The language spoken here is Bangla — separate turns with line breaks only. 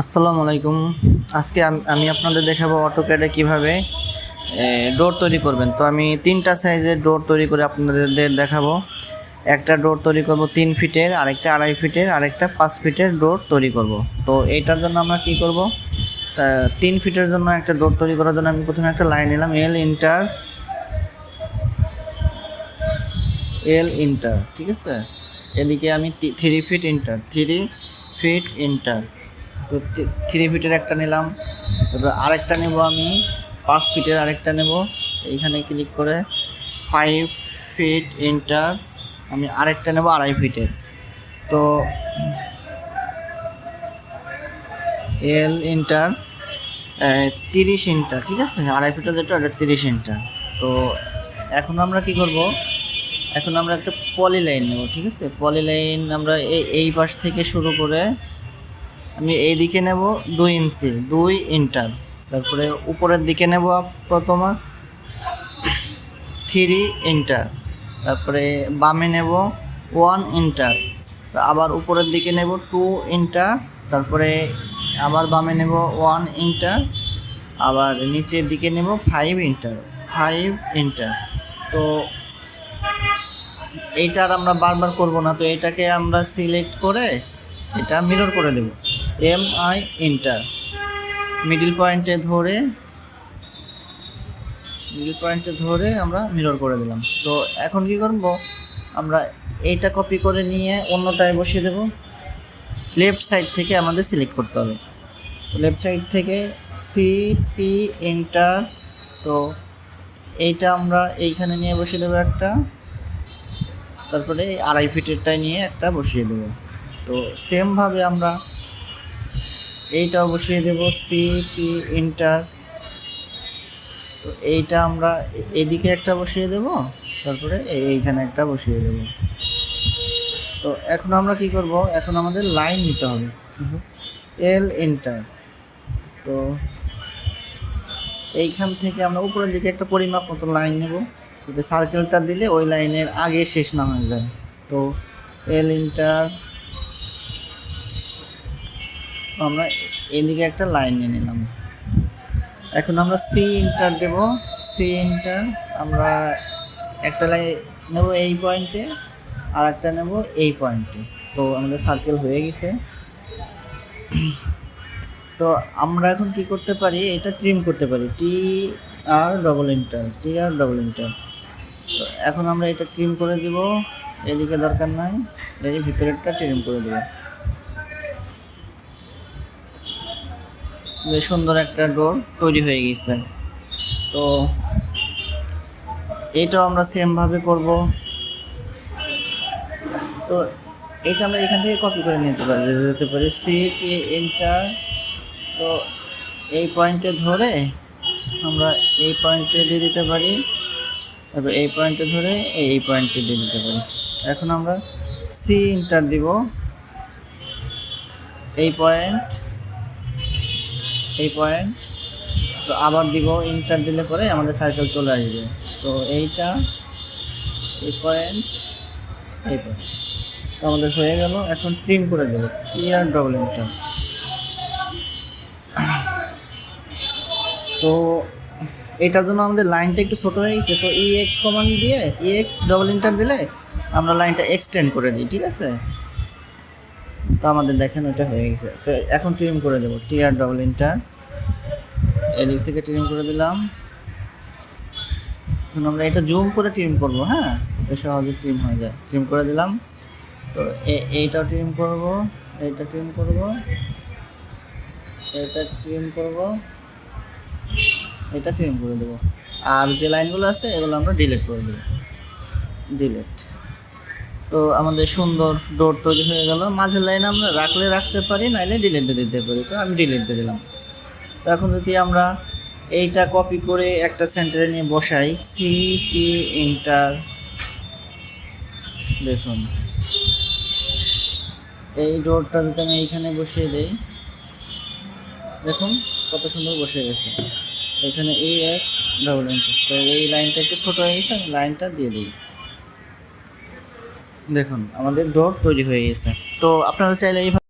আসসালামু আলাইকুম। আজকে আমি আপনাদের দেখাবো অটোক্যাডে কিভাবে ডোর তৈরি করবেন। তো আমি 3টা সাইজের ডোর তৈরি করে আপনাদের দেখাবো। একটা ডোর তৈরি করব 3 ফিটের, আরেকটা 2.5 ফিটের, আরেকটা 5 ফিটের ডোর তৈরি করব। তো এইটার জন্য আমরা কি করব, 3 ফিটের জন্য একটা ডোর তৈরি করার জন্য আমি প্রথমে একটা লাইন নিলাম এল ইন্টার, ঠিক আছে। এদিকে আমি 3 ফিট ইন্টার, তো 3 ফিটের একটা নিলাম। এবার আরেকটা নেব, আমি 5 ফিটের আরেকটা নেব। এইখানে ক্লিক করে 5 ফিট ইন্টার, আমি আরেকটা নেব 2.5 ফিটের। তো এল ইন্টার 30 ইন্টার, ঠিক আছে। 2.5 ফিটের যেটা ওটা 30 ইন্টার। তো এখন আমরা কি করব, এখন আমরা একটা পলি লাইন নেব, ঠিক আছে। পলি লাইন আমরা এই পাশ থেকে শুরু করে আমি এই দিকে নেব 2 ইঞ্চি 2 ইন্টার, তারপরে উপরের দিকে নেব তোমার 3 ইন্টার, তারপরে বামে নেব 1 ইন্টার, আবার উপরের দিকে নেব 2 ইন্টার, তারপরে আবার বামে নেব 1 ইন্টার, আবার নিচের দিকে নেব 5 ইন্টার। তো এইটা আর আমরা বারবার করব না, তো এটাকে আমরা সিলেক্ট করে এটা মিরর করে দেব। MI ইন্টার, মিডল পয়েন্টে ধরে আমরা মিরর করে দিলাম। তো এখন কি করব, আমরা এইটা কপি করে নিয়ে অন্যটায় বসিয়ে দেব। লেফট সাইড থেকে আমাদের সিলেক্ট করতে হবে। তো লেফট সাইড থেকে CP ইন্টার, তো এইটা আমরা এইখানে নিয়ে বসিয়ে দেবো একটা, তারপরে 2.5 ফিটেরটায় নিয়ে একটা বসিয়ে দেব। তো সেমভাবে আমরা এইটাও বসিয়ে দেব CP ইন্টার। তো এইটা আমরা এদিকে একটা বসিয়ে দেব, তারপরে এইখানে একটা বসিয়ে দেব। তো এখন আমরা কি করব, এখন আমাদের লাইন নিতে হবে। এল ইন্টার, তো এইখান থেকে আমরা উপরের দিকে একটা পরিমাপ মতো লাইন নেব, যাতে সার্কেলটা দিলে ওই লাইনের আগে শেষ না হয়ে যায়। তো এল ইন্টার, আমরা এদিকে একটা লাইন নিয়ে নিলাম। এখন আমরা সি ইন্টার দেব। সি ইন্টার, আমরা একটা লাইন নেব এই পয়েন্টে, আর একটা নেব এই পয়েন্টে। তো আমাদের সার্কেল হয়ে গেছে। তো আমরা এখন কি করতে পারি, এটা ট্রিম করতে পারি, টি আর ডবল ইন্টার। তো এখন আমরা এটা ট্রিম করে দিব, এদিকে দরকার নাই, এই ভিতরেরটা ট্রিম করে দেব। বেশ সুন্দর একটা ডোর তৈরি হয়ে গেছে। তো এইটাও আমরা সেমভাবে করব। তো এটা আমরা এখান থেকে কপি করে যেতে পারি CP ইন্টার। তো এই পয়েন্টে ধরে আমরা এই পয়েন্টে দিয়ে দিতে পারি, তারপর এই পয়েন্টে ধরে এই পয়েন্টে দিয়ে দিতে পারি। এখন আমরা সি ইন্টার দিব, এই পয়েন্ট, তো আবার দিব ইন্টার, দিলে পরে আমাদের সার্কেল চলে আসবে। তো এইটা এই পয়েন্ট, তো আমাদের হয়ে গেল। এখন ট্রিম করে দেবো, টি আর ডবল ইন্টার। তো এটার জন্য আমাদের লাইনটা একটু ছোটো হয়ে গেছে, তো EX কমান্ড দিয়ে EX ডবল ইন্টার দিলে আমরা লাইনটা এক্সটেন্ড করে দিই, ঠিক আছে। তো আমাদের দেখেন ওটা হয়ে গেছে। তো এখন ট্রিম করে দেবো, টি আর ডবল ইন্টার, এদিক থেকে ট্রিম করে দিলাম। এখন আমরা এটা জুম করে ট্রিম করব, হ্যাঁ, তো সহজে ট্রিম হয়ে যায়। ট্রিম করে দিলাম। তো এইটাও ট্রিম করব, এইটা ট্রিম করব, এটা ট্রিম করব, এটা ট্রিম করে দেবো। আর যে লাইনগুলো আছে এগুলো আমরা ডিলিট করে দেবো, ডিলিট। তো আমাদের সুন্দর ডোর তৈরি হয়ে গেল। মাঝের লাইন আমরা রাখতে পারি, নাইলে ডিলিট দিয়ে দিতে পারি। তো আমি ডিলিট দিয়ে দিলাম। তো এখন যদি আমরা এইটা কপি করে একটা সেন্টারে নিয়ে বসাই, CP ইন্টার, দেখুন এই ডোরটা যদি আমি এইখানে বসিয়ে দিই, দেখুন কত সুন্দর বসে গেছে। এখানে EX ডবল ইন্টার, তো এই লাইনটা একটু ছোটো হয়ে গেছে, আমি লাইনটা দিয়ে দিই। দেখুন আমাদের ডোর তৈরি হয়ে গেছে। তো আপনারা চাইলে এইভাবে